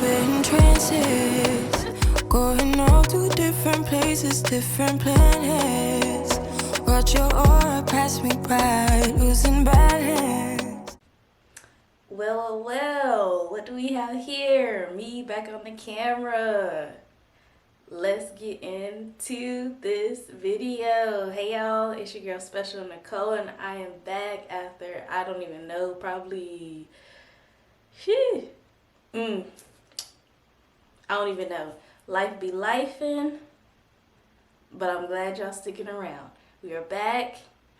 in trances, going off to different places, different planets. Watch your aura pass me by, losing balance. Well, what do we have here? Me back on the camera. Let's get into this video. Hey y'all, it's your girl Special Nicole, and I am back after, I don't even know, probably, I don't even know. Life be lifing, but I'm glad y'all sticking around. We are back.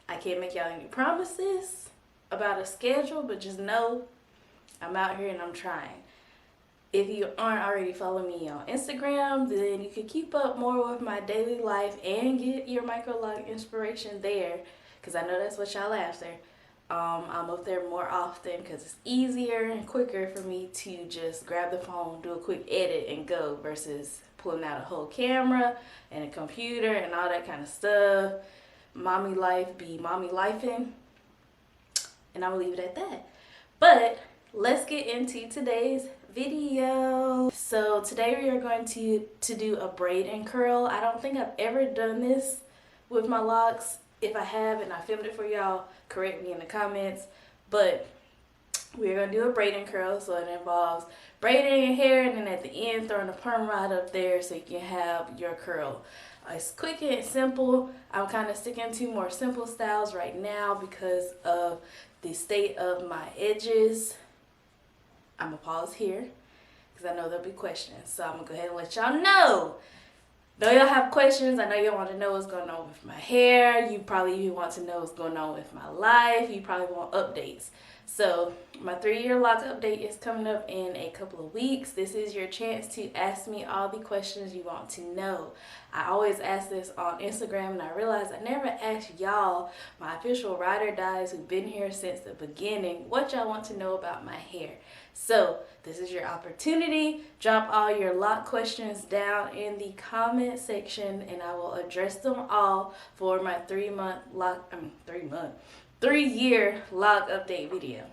I can't make y'all any promises about a schedule, but just know I'm out here and I'm trying. If you aren't already following me on Instagram, then you can keep up more with my daily life and get your Microloc inspiration there, because I know that's what y'all after. I'm up there more often because it's easier and quicker for me to just grab the phone, do a quick edit, and go, versus pulling out a whole camera and a computer and all that kind of stuff. Mommy life be mommy lifing, and I'm gonna leave it at that. But let's get into today's video. So today we are going to do a braid and curl. I don't think I've ever done this with my locks. If I have and I filmed it for y'all, correct me in the comments. But we're going to do a braid and curl, so it involves braiding your hair and then at the end throwing a perm rod up there so you can have your curl. It's quick and simple. I'm kind of sticking to more simple styles right now because of the state of my edges. I'm going to pause here because I know there'll be questions. So I'm going to go ahead and let y'all know. Though y'all have questions, I know y'all want to know what's going on with my hair. You probably even want to know what's going on with my life. You probably want updates. So my 3-year lock update is coming up in a couple of weeks. This is your chance to ask me all the questions you want to know. I always ask this on Instagram, and I realize I never asked y'all, my official ride or dies who've been here since the beginning, what y'all want to know about my hair. So this is your opportunity. Drop all your lock questions down in the comment section, and I will address them all for my 3-year lock update video.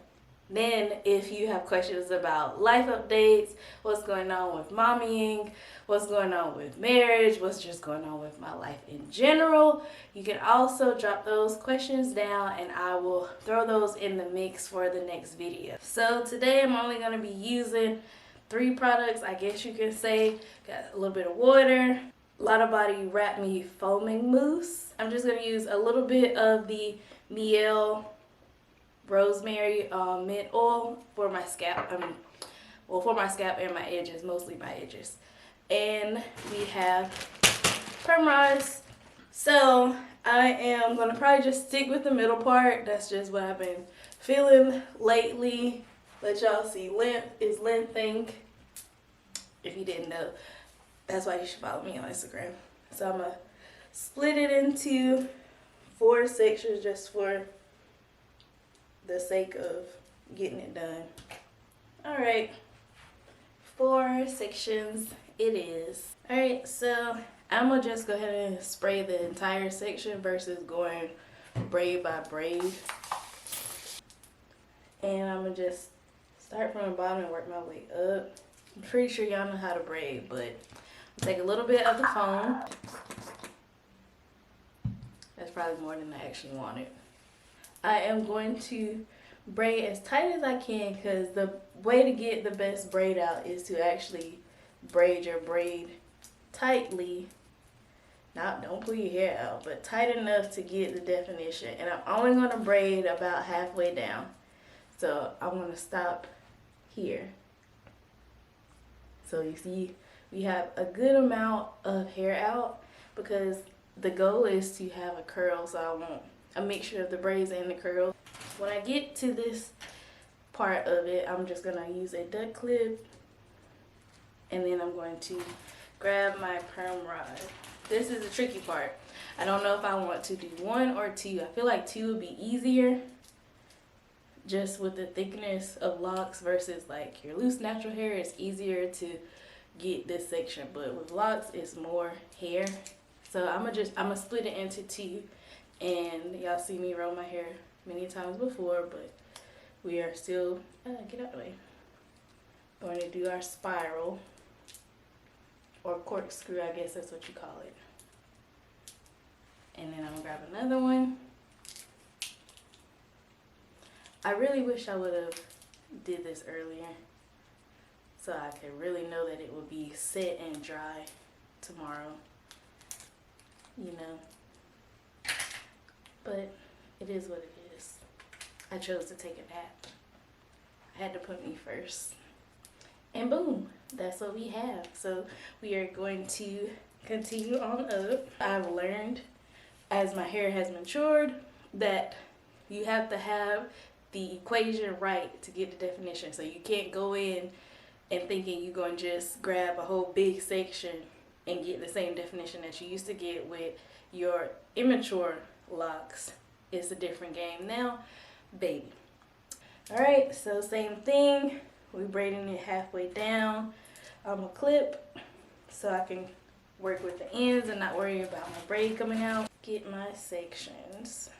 Then if you have questions about life updates, what's going on with mommying, what's going on with marriage, what's just going on with my life in general, you can also drop those questions down and I will throw those in the mix for the next video. So today I'm only going to be using 3 products, I guess you can say. Got a little bit of water, Lotta Body Wrap Me Foaming Mousse. I'm just going to use a little bit of the Miel Rosemary mint oil for my scalp. For my scalp and my edges, mostly my edges. And we have perm rods. So I am gonna probably just stick with the middle part. That's just what I've been feeling lately. Let y'all see, length is lengthening. If you didn't know, that's why you should follow me on Instagram. So I'm gonna split it into 4 sections just for the sake of getting it done. Alright, 4 sections it is. Alright, so I'm gonna just go ahead and spray the entire section versus going braid by braid. And I'm gonna just start from the bottom and work my way up. I'm pretty sure y'all know how to braid, but take a little bit of the foam. That's probably more than I actually wanted. I am going to braid as tight as I can, because the way to get the best braid out is to actually braid your braid tightly. Now, don't pull your hair out, but tight enough to get the definition. And I'm only going to braid about halfway down. So I'm going to stop here. So you see, we have a good amount of hair out, because the goal is to have a curl, so I want a mixture of the braids and the curls. When I get to this part of it, I'm just going to use a duck clip, and then I'm going to grab my perm rod. This is the tricky part. I don't know if I want to do 1 or 2. I feel like 2 would be easier, just with the thickness of locks versus like your loose natural hair. It's easier to get this section, but with locks it's more hair. So I'm gonna split it into 2, and y'all see me roll my hair many times before, but we are still get out of the way. Going to do our spiral, or corkscrew, I guess that's what you call it. And then I'm gonna grab another one. I really wish I would have did this earlier so I could really know that it would be set and dry tomorrow, you know. But it is what it is. I chose to take a nap. I had to put me first. And boom, that's what we have. So we are going to continue on up. I've learned as my hair has matured that you have to have the equation right to get the definition. So you can't go in and thinking you're going to just grab a whole big section and get the same definition that you used to get with your immature locks. It's a different game now, baby. All right, so same thing. We're braiding it halfway down. I'm gonna clip so I can work with the ends and not worry about my braid coming out. Get my sections.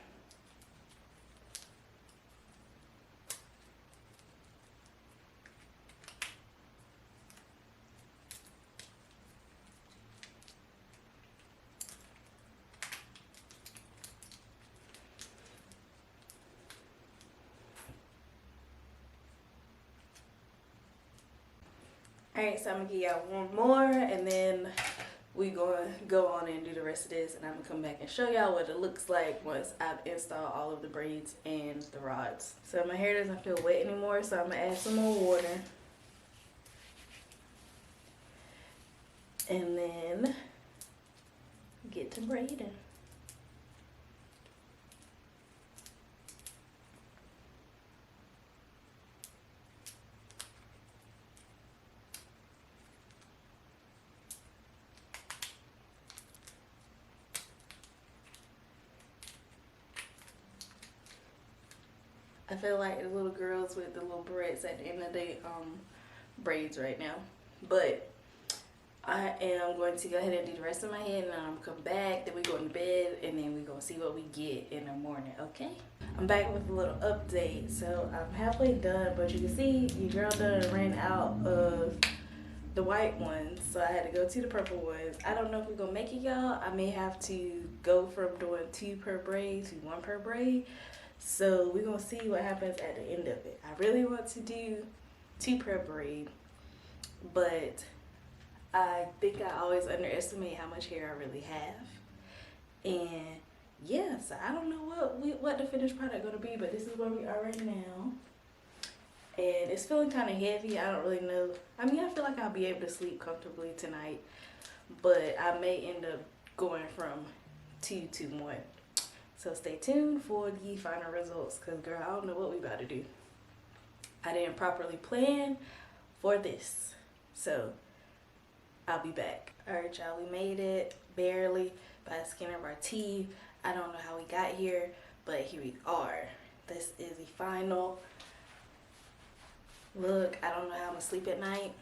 Alright, so I'm gonna give y'all one more and then we gonna go on and do the rest of this, and I'm gonna come back and show y'all what it looks like once I've installed all of the braids and the rods. So my hair doesn't feel wet anymore, so I'm gonna add some more water. And then get to braiding. I feel like the little girls with the little barrettes at the end of the braids right now. But I am going to go ahead and do the rest of my head, and I'm gonna come back, then we go to bed, and then we gonna see what we get in the morning, okay? I'm back with a little update. So I'm halfway done, but you can see your girl done ran out of the white ones, so I had to go to the purple ones. I don't know if we're gonna make it, y'all. I may have to go from doing 2 per braid to 1 per braid. So we're gonna see what happens at the end of it. I really want to do 2 per braid, but I think I always underestimate how much hair I really have. And yeah, so I don't know what the finished product gonna be, but this is where we are right now. And it's feeling kind of heavy. I don't really know. I mean, I feel like I'll be able to sleep comfortably tonight, but I may end up going from 2 to 1. So stay tuned for the final results, because girl, I don't know what we about to do. I didn't properly plan for this. So I'll be back. All right, y'all, we made it barely by the skin of our teeth. I don't know how we got here, but here we are. This is the final look. I don't know how I'm gonna sleep at night,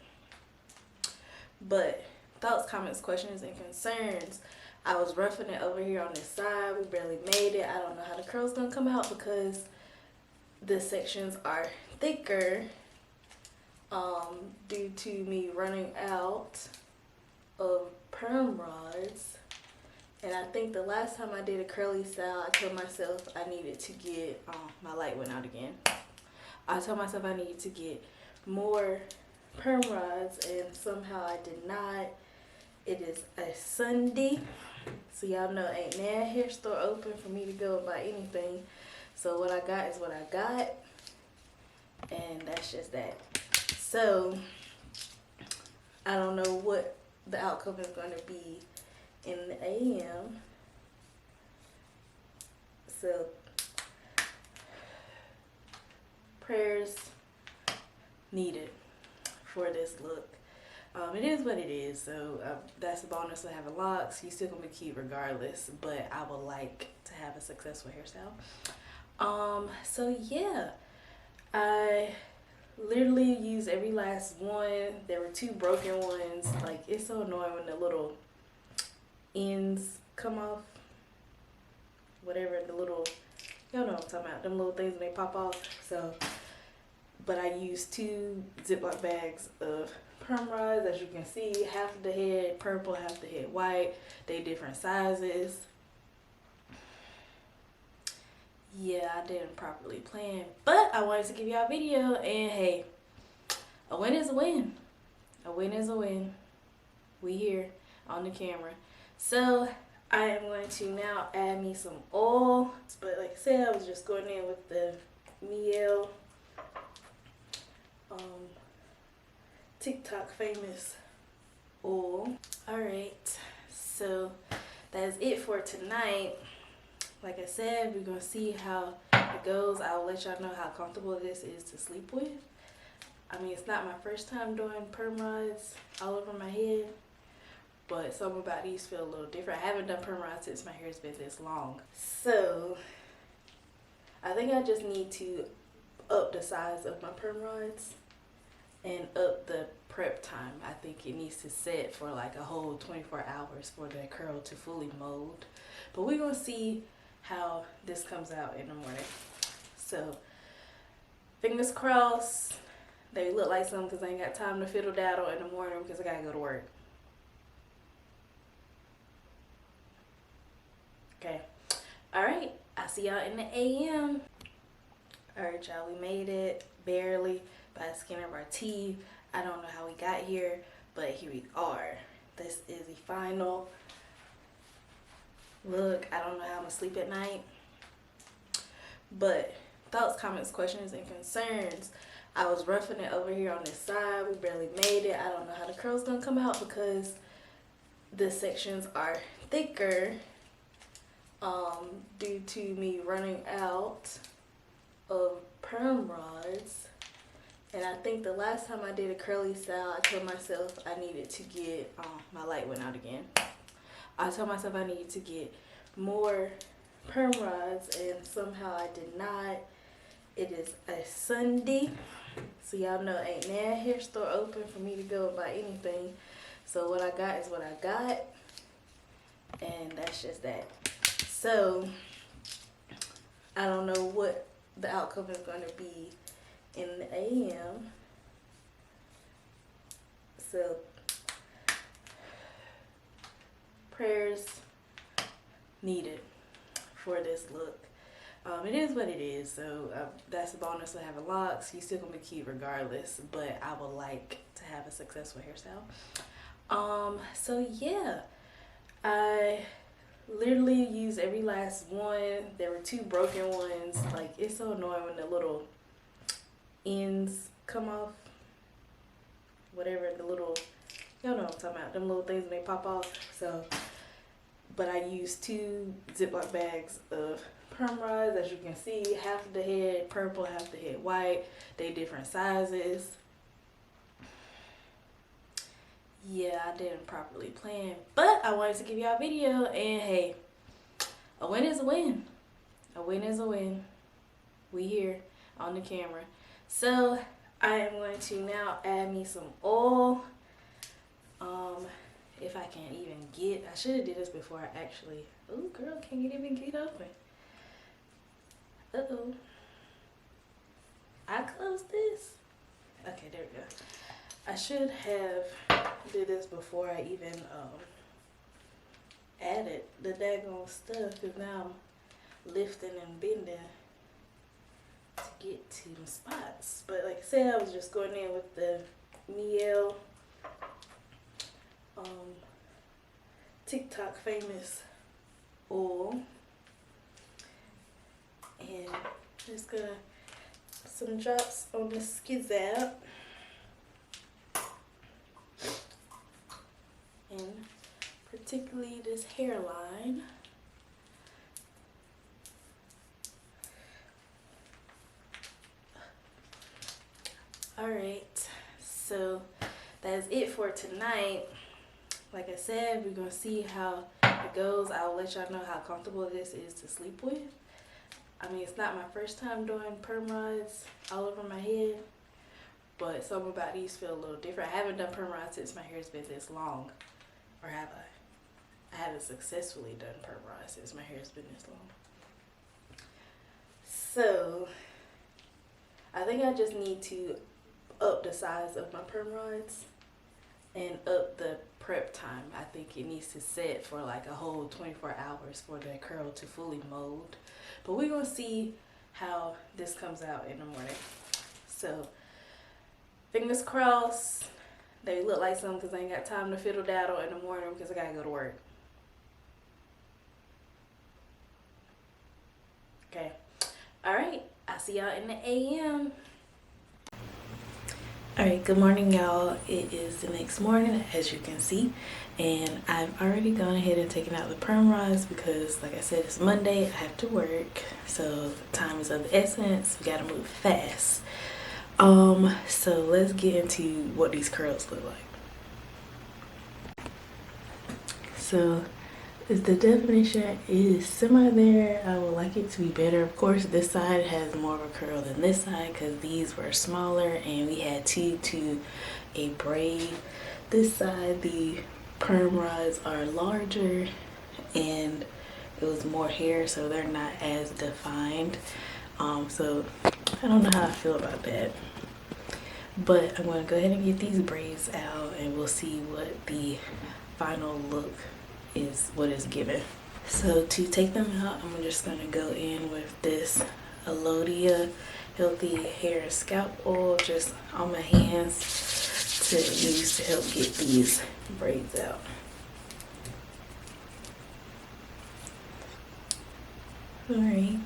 but thoughts, comments, questions, and concerns. I was roughing it over here on this side. We barely made it. I don't know how the curls gonna come out because the sections are thicker due to me running out of perm rods. And I think the last time I did a curly style, I told myself I needed to get, my light went out again. I told myself I needed to get more perm rods, and somehow I did not. It is a Sunday, so y'all know ain't no hair store open for me to go and buy anything. So what I got is what I got, and that's just that. So I don't know what the outcome is going to be in the AM. So prayers needed for this look. It is what it is. So that's the bonus of having locks. You still gonna be cute regardless, but I would like to have a successful hairstyle. So yeah, I literally used every last one. There were 2 broken ones. Like, it's so annoying when the little ends come off. Whatever, the little, y'all know what I'm talking about, them little things when they pop off. So but I used 2 Ziploc bags of perm rods. As you can see, half of the head purple, half the head white. They different sizes. Yeah, I didn't properly plan, but I wanted to give y'all a video, and hey, a win is a win. A win is a win. We here on the camera. So I am going to now add me some oil, but like I said, I was just going in with the Miel TikTok famous oil. All right, so that's it for tonight. Like I said, we're gonna see how it goes. I'll let y'all know how comfortable this is to sleep with. I mean, it's not my first time doing perm rods all over my head, but something about these feel a little different. I haven't done perm rods since my hair's been this long. So I think I just need to up the size of my perm rods and up the prep time. I think it needs to set for like a whole 24 hours for the curl to fully mold. But we're gonna see how this comes out in the morning. So fingers crossed they look like something, because I ain't got time to fiddle daddle in the morning because I gotta go to work. Okay, all right, I'll see y'all in the AM. All right, y'all, we made it barely by the skin of our teeth. I don't know how we got here, but here we are. This is the final look. I don't know how I'm gonna sleep at night, but thoughts, comments, questions, and concerns. I was roughing it over here on this side. We barely made it. I don't know how the curls gonna come out because the sections are thicker due to me running out of perm rods. And I think the last time I did a curly style, I told myself I needed to get, my light went out again. I told myself I needed to get more perm rods, and somehow I did not. It is a Sunday, so y'all know ain't no hair store open for me to go buy anything. So what I got is what I got, and that's just that. So I don't know what the outcome is going to be in the AM. So prayers needed for this look. It is what it is. So that's a bonus of having locks. You still gonna be cute regardless, but I would like to have a successful hairstyle. So yeah, I literally used every last one. There were 2 broken ones. Like, it's so annoying when the little ends come off, whatever, the little, y'all know what I'm talking about, them little things when they pop off. So, but I used 2 Ziploc bags of perm rods. As you can see, half of the head purple, half the head white. They different sizes. Yeah, I didn't properly plan, but I wanted to give y'all a video, and hey, a win is a win. A win is a win. We here on the camera. So I am going to now add me some oil. If I can even get, I should have did this before I actually, ooh girl, can't even get open. Uh-oh. I closed this. Okay, there we go. I should have did this before I even added the daggone stuff, because now I'm lifting and bending to get to the spots. But like I said, I was just going in with the Miel TikTok famous oil, and just gonna some drops on the skizzap, and particularly this hairline. Alright, so that's it for tonight. Like I said, we're gonna see how it goes. I'll let y'all know how comfortable this is to sleep with. I mean, it's not my first time doing perm rods all over my head, but something about these feel a little different. I haven't done perm rods since my hair's been this long. Or have I? I haven't successfully done perm rods since my hair's been this long. So I think I just need to up the size of my perm rods and up the prep time. I think it needs to set for like a whole 24 hours for the curl to fully mold. But we're gonna see how this comes out in the morning. So fingers crossed they look like something, because I ain't got time to fiddle daddle in the morning because I gotta go to work. Okay. Alright, I'll see y'all in the AM. Alright, good morning y'all. It is the next morning, as you can see, and I've already gone ahead and taken out the perm rods because, like I said, it's Monday, I have to work, so time is of the essence. We gotta move fast. So let's get into what these curls look like. So if the definition is semi there, I would like it to be better. Of course, this side has more of a curl than this side because these were smaller and we had to a braid. This side, the perm rods are larger and it was more hair, so they're not as defined. So I don't know how I feel about that. But I'm going to go ahead and get these braids out and we'll see what the final look is, what is given. So to take them out, I'm just going to go in with this Alodia Healthy Hair and Scalp Oil just on my hands to use to help get these braids out. Alright.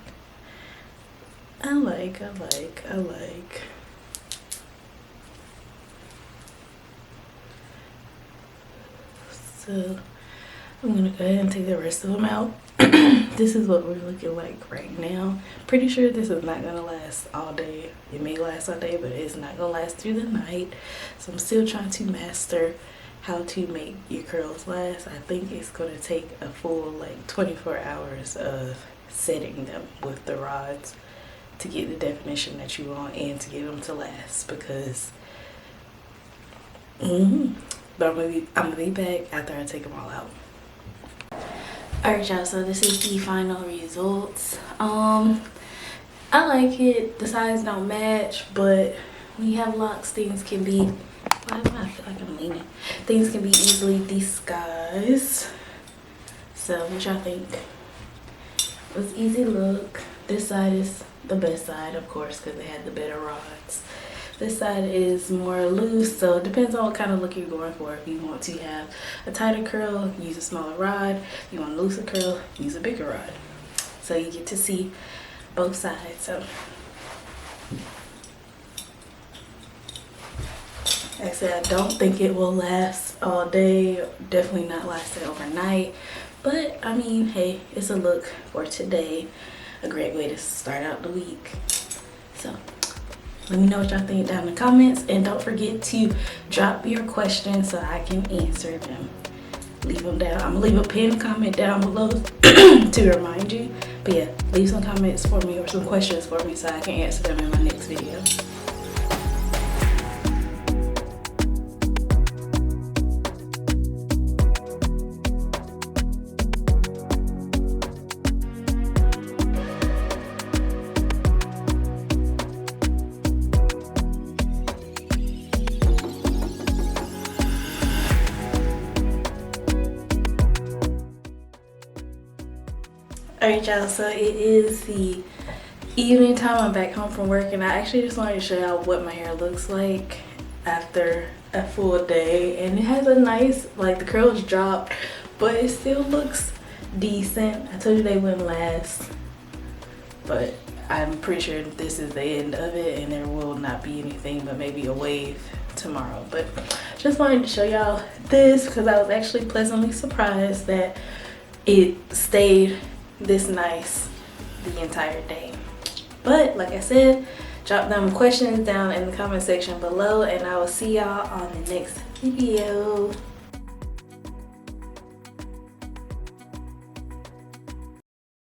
I like. So I'm gonna go ahead and take the rest of them out. This is what we're looking like right now. Pretty sure this is not gonna last all day. It may last all day, but it's not gonna last through the night. So I'm still trying to master how to make your curls last. I think it's gonna take a full like 24 hours of setting them with the rods to get the definition that you want and to get them to last, because but I'm gonna be back after I take them all out. Alright y'all, so this is the final results. I like it. The sides don't match, but when you have locks, things can be, why do I feel like I'm leaning? Things can be easily disguised. So what y'all think? It was easy look. This side is the best side, of course, because they had the better rods. This side is more loose, so it depends on what kind of look you're going for. If you want to have a tighter curl, use a smaller rod. If you want a looser curl, use a bigger rod. So you get to see both sides. So like I said, I don't think it will last all day. Definitely not lasting overnight. But I mean, hey, it's a look for today. A great way to start out the week. So let me know what y'all think down in the comments, and don't forget to drop your questions so I can answer them. Leave them down. I'm gonna leave a pinned comment down below to remind you. But yeah, leave some comments for me or some questions for me so I can answer them in my next video. Alright y'all, so it is the evening time. I'm back home from work, and I actually just wanted to show y'all what my hair looks like after a full day. And it has a nice, like, the curls dropped, but it still looks decent. I told you they wouldn't last, but I'm pretty sure this is the end of it and there will not be anything but maybe a wave tomorrow. But just wanted to show y'all this because I was actually pleasantly surprised that it stayed this nice the entire day. But like I said, drop them questions down in the comment section below, and I will see y'all on the next video.